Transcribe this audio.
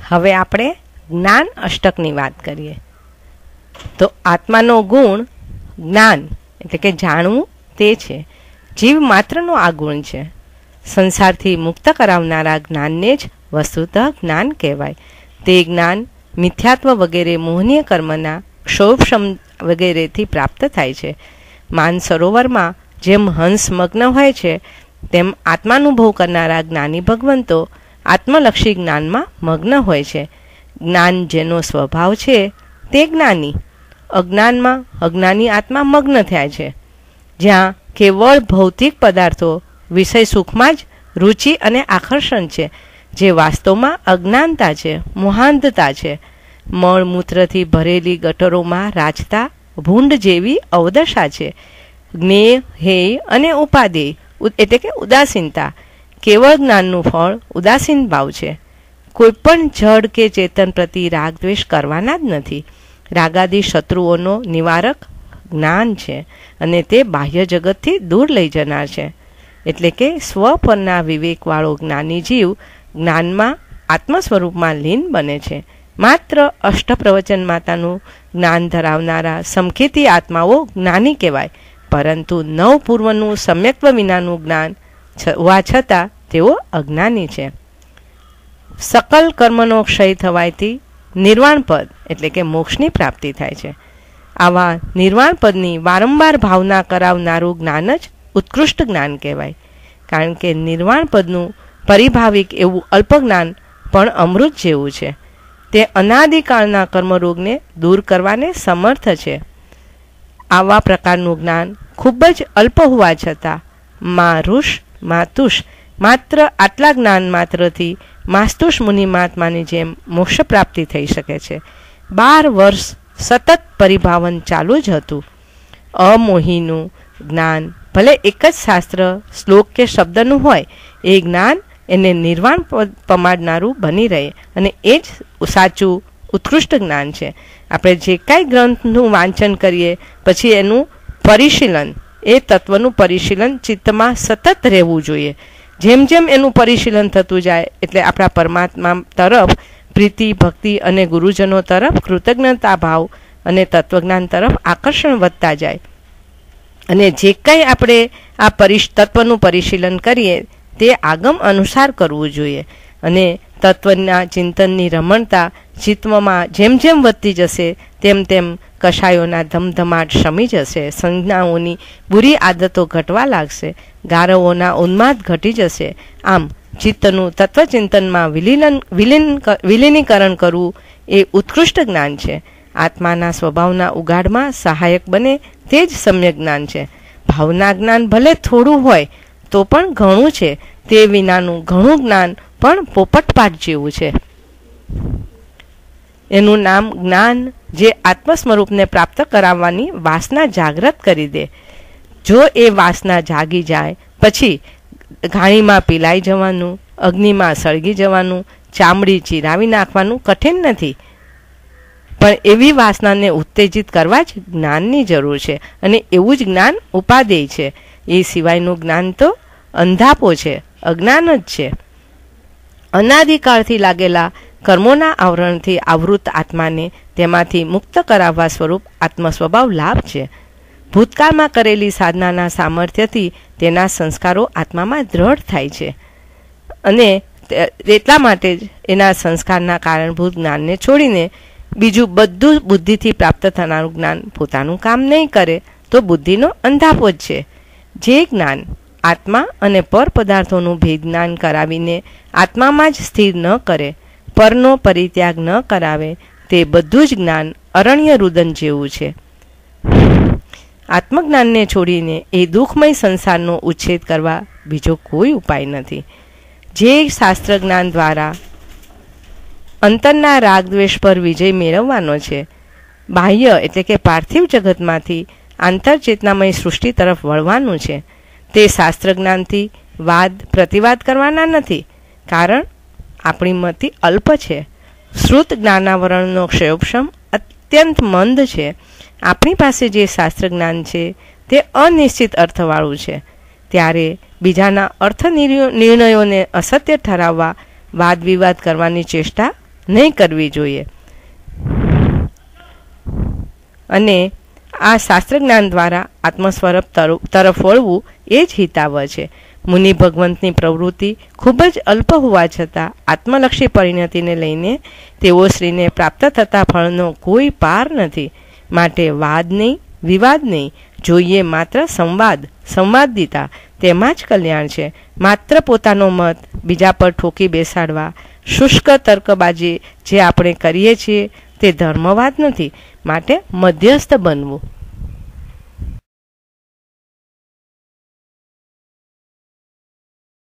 હવે આપણે જ્ઞાન અષ્ટકની વાત કરીએ તો આત્માનો ગુણ જ્ઞાન એટલે કે જાણવું તે છે. જીવ માત્રનો આ ગુણ છે. સંસારથી મુક્ત કરાવનારા જ્ઞાનને જ વસ્તુતઃ જ્ઞાન કહેવાય. તે જ્ઞાન મિથ્યાત્વ વગેરે મોહનીય કર્મના ક્ષોભ વગેરેથી પ્રાપ્ત થાય છે. માન સરોવરમાં જેમ હંસ મગ્ન હોય છે તેમ આત્માનુભવ કરનારા જ્ઞાની ભગવંતો આત્મલક્ષી જ્ઞાનમાં મગ્ન હોય છે. જ્ઞાન જેનો સ્વભાવ છે તે જ્ઞાની, અજ્ઞાનમાં અજ્ઞાની આત્મા મગ્ન થાય છે. જ્યાં કેવળ ભૌતિક પદાર્થો વિષય સુખમાં જ રુચિ અને આકર્ષણ છે, જે વાસ્તવમાં અજ્ઞાનતા છે, મોહાંધતા છે. મળમૂત્રથી ભરેલી ગટરોમાં રાચતા ભૂંડ જેવી અવદશા છે. જ્ઞેય, હેય અને ઉપાદેય એટલે કે ઉદાસીનતા. કેવળ જ્ઞાનનું ફળ ઉદાસીન ભાવ છે. કોઈ પણ જડ કે ચેતન પ્રતિ રાગ દ્વેષ કરવાના જ નથી. રાગાદી શત્રુઓનો નિવારક જ્ઞાન છે અને તે બાહ્ય જગતથી દૂર લઈ જનાર છે. એટલે કે સ્વ પરના વિવેકવાળો જ્ઞાની જીવ જ્ઞાનમાં આત્મ સ્વરૂપમાં લીન બને છે. માત્ર અષ્ટપ્રવચન માતાનું જ્ઞાન ધરાવનારા સમખેતી આત્માઓ જ્ઞાની કહેવાય, પરંતુ નવ પૂર્વનું સમ્યક્ત્વ વિનાનું જ્ઞાન હોવા છતાં તેઓ અજ્ઞાની છે. સકલ કર્મનો ક્ષય થવાથી નિર્વાણ પદ એટલે કે મોક્ષની પ્રાપ્તિ થાય છે. આવા નિર્વાણ પદની વારંવાર ભાવના કરાવનારું જ્ઞાન જ ઉત્કૃષ્ટ જ્ઞાન કહેવાય. કારણ કે નિર્વાણ પદનું પરિભાવિક એવું અલ્પજ્ઞાન પણ અમૃત જેવું છે. તે અનાદિકાળના કર્મરોગને દૂર કરવાને સમર્થ છે. આવા પ્રકારનું જ્ઞાન ખૂબ જ અલ્પ હોવા છતાં મારુષ માતુષ માત્ર આટલા જ્ઞાન માત્રથી માસ્તુષ મુનિ મહાત્માની જેમ મોક્ષ પ્રાપ્તિ થઈ શકે છે. 12 વર્ષ સતત પરિભાવન ચાલુ જ હતું. અમોહીનું જ્ઞાન ભલે એક જ શાસ્ત્ર શ્લોક કે શબ્દનું હોય, એ જ્ઞાન એને નિર્વાણ પમાડનારું બની રહે અને એ જ સાચું ઉત્કૃષ્ટ જ્ઞાન છે. આપણે જે કાંઈ ગ્રંથનું વાંચન કરીએ પછી એનું પરિશીલન, એ તત્વનું પરિશીલન ચિત્તમાં સતત રહેવું જોઈએ. જેમ જેમ એનું પરિશીલન થતું જાય એટલે આપણા પરમાત્મા તરફ પ્રીતિ, ભક્તિ અને ગુરુજનો તરફ કૃતજ્ઞતા ભાવ અને તત્વજ્ઞાન તરફ આકર્ષણ વધતા જાય. અને જે કંઈ આપણે આ તત્વનું પરિશીલન કરીએ તે આગમ અનુસાર કરવું જોઈએ. અને તત્વના ચિંતનની રમણતા ચિત્તમાં જેમ જેમ વધતી જશે તેમ તેમ કષાયોના ધમધમાટ શમી જશે, સંજ્ઞાઓની બુરી આદતો ઘટવા લાગશે, ગારવોના ઉન્માદ ઘટી જશે. આમ ચિત્તનું તત્વચિંતનમાં વિલીનીકરણ કરવું એ ઉત્કૃષ્ટ જ્ઞાન છે. આત્માના સ્વભાવના ઉગાડમાં સહાયક બને તે જ સમ્યક જ્ઞાન છે. ભાવના જ્ઞાન ભલે થોડું હોય તો પણ ઘણું છે. તે વિનાનું ઘણું જ્ઞાન પણ પોપટપાટ જેવું છે. એનું નામ જ્ઞાન, જે આત્મ સ્વરૂપને પ્રાપ્ત કરાવવાની વાસના જાગૃત કરી દે. જો એ વાસના જાગી જાય પછી ઘાણીમાં પીલાઈ જવાનું, અગ્નિમાં સળગી જવાનું, ચામડી ચીરાવી નાખવાનું કઠિન નથી. પણ એવી વાસનાને ઉત્તેજિત કરવા જ જ્ઞાનની જરૂર છે. અને એવું જ જ્ઞાન ઉપાદેય છે. એ સિવાયનું જ્ઞાન તો અંધાપો છે, અજ્ઞાન જ છે. અનાદિકાળથી લાગેલા કર્મોના આવરણથી આવૃત આત્માને તેમાંથી મુક્ત કરાવવા સ્વરૂપ આત્મ સ્વભાવ લાભ છે. ભૂતકાળમાં કરેલી સાધનાના સામર્થ્યથી તેના સંસ્કારો આત્મામાં દ્રઢ થાય છે. અને એટલા માટે જ એના સંસ્કારના કારણભૂત જ્ઞાનને છોડીને બીજું બધું બુદ્ધિથી પ્રાપ્ત થનારું જ્ઞાન પોતાનું કામ નહીં કરે તો બુદ્ધિનો અંધાપો જ છે. જે જ્ઞાન આત્મા અને પર પદાર્થોનું ભેદ જ્ઞાન કરાવીને આત્મામાં જ સ્થિર ન કરે, પરનો પરિત્યાગ ન કરાવે, તે બધું જ જ્ઞાન અરણ્ય રુદન જેવું છે. આત્મજ્ઞાનને છોડીને એ દુઃખમય સંસારનો ઉચ્છેદ કરવા બીજો કોઈ ઉપાય નથી. જે શાસ્ત્ર જ્ઞાન દ્વારા અંતરના રાગદ્વેષ પર વિજય મેળવવાનો છે, બાહ્ય એટલે કે પાર્થિવ જગતમાંથી આંતરચેતનામય સૃષ્ટિ તરફ વળવાનું છે, તે શાસ્ત્ર જ્ઞાનથી વાદ પ્રતિવાદ કરવાના નથી. કારણ આપણી મતિ અલ્પ છે. શ્રુત જ્ઞાનાવરણનો ક્ષયોક્ષમ અત્યંત મંદ છે. આપણી પાસે જે શાસ્ત્ર જ્ઞાન છે તે અનિશ્ચિત અર્થવાળું છે. ત્યારે બીજાના અર્થ નિર્ણયોને અસત્ય ઠરાવવા વાદ વિવાદ કરવાની ચેષ્ટા નહીં કરવી જોઈએ. અને આ શાસ્ત્ર જ્ઞાન દ્વારા આત્મ સ્વરૂપ તરફ વળવું એ જ હિતાવહ છે. મુનિ ભગવંતની પ્રવૃત્તિ ખૂબ જ અલ્પ હોવા છતાં આત્મલક્ષી પરિણતિને લઈને તેઓ શ્રીને પ્રાપ્ત થતા ફળનો કોઈ પાર નથી. માટે વાદ નહીં, વિવાદ નહીં, જોઈએ માત્ર સંવાદિતા, તેમાં જ કલ્યાણ છે. માત્ર પોતાનો મત બીજા પર ઠોકી બેસાડવા, શુષ્ક તર્કબાજી જે આપણે કરીએ છીએ તે ધર્મવાદ નથી. માટે મધ્યસ્થ બનવું.